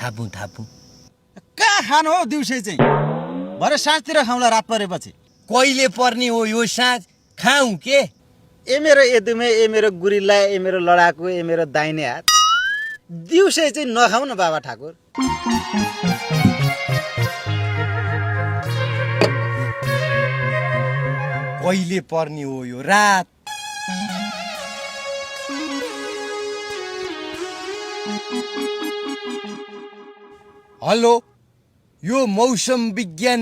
थापु कहाँ खानु हो दिउँसै चाहिँ भरे साँझतिर खाउँला रात परेपछि कहिले पर्ने हो यो साँझ खाऊ के ए मेरो एदुमे ए मेरो गुरिल्ला ए मेरो लडाकु ए मेरो दाहिने हात दिउँसै चाहिँ नखाऊ न बाबा ठाकुर कहिले पर्ने हो यो रात हेलो यो मौसम विज्ञान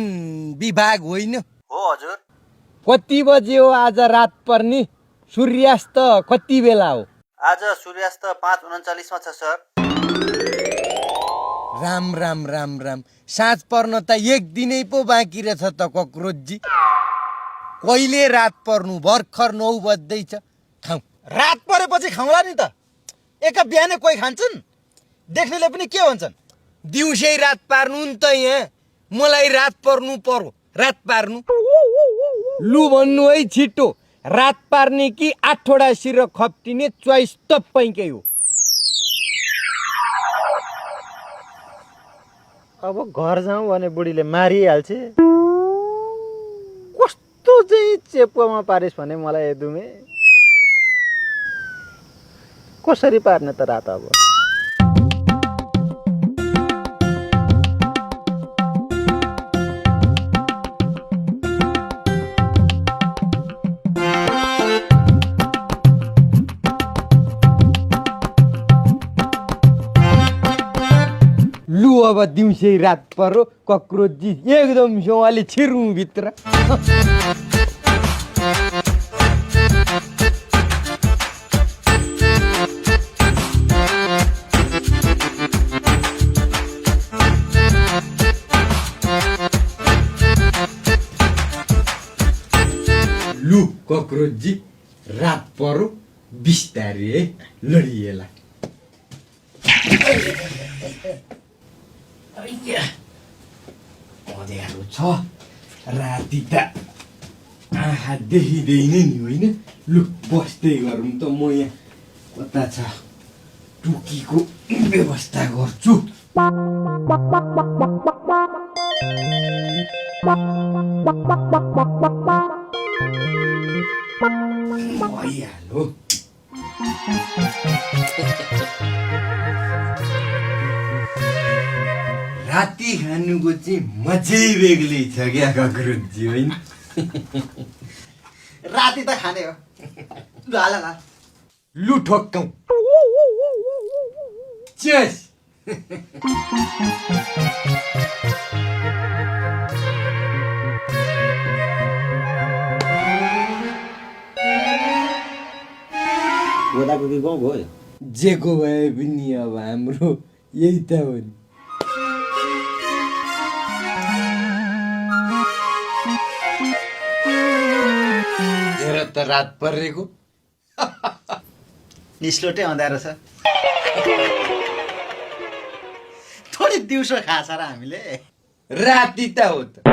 विभाग होइन हो हजुर कति बजे हो आज रात पर्ने सूर्यास्त कति बेला हो आज सूर्यास्त 5:39 मा छ सर राम राम राम राम साँझ पर्न त एक दिनै पो बाँकी रहेछ त कक्रोचजी कहिले रात पर्नु भर्खर 9 बज्दैछ खाऊ रात परेपछि खाउँला नि त एका बिहानै कोही खान्छन् देख्नेले पनि के भन्छन् दिउँसै रात पार्नु नि त यहाँ मलाई रात पर्नु पर्यो रात पार्नु लु भन्नु है छिटो रात पार्ने कि 8वटा सिर खप्टिने चोइस तपाईँकै हो अब घर जाउँ भने बुढीले मारिहाल्छ कस्तो चाहिँ चेप्पोमा पारिस् भने मलाई एदुमे कसरी पार्ने त रात अब लु अब दिउँसै रात पर्यो कक्रोचजी एकदम सेवाले छिर्नु भित्र लु कक्रोचजी रात पर्यो बिस्तारै है लडिएला अँध्यारो छ राति त आँखा देखिँदैन नि होइन लु बस्दै गरौँ त म यहाँ कता छ टुकीको व्यवस्था गर्छु भइहाल्यो राति खानुको चाहिँ मजै बेग्लै छ क्या कक्रोचजी होइन राति त खाने हो ल लु ठोक्कौँ चेस गोदाको कि गाउँ भयो जेको भए पनि अब हाम्रो यही त हो नि हेर त रात परेको निस्लोटै अँध्यारो छ थोरै दिउँसो खाछ र हामीले राति त हो त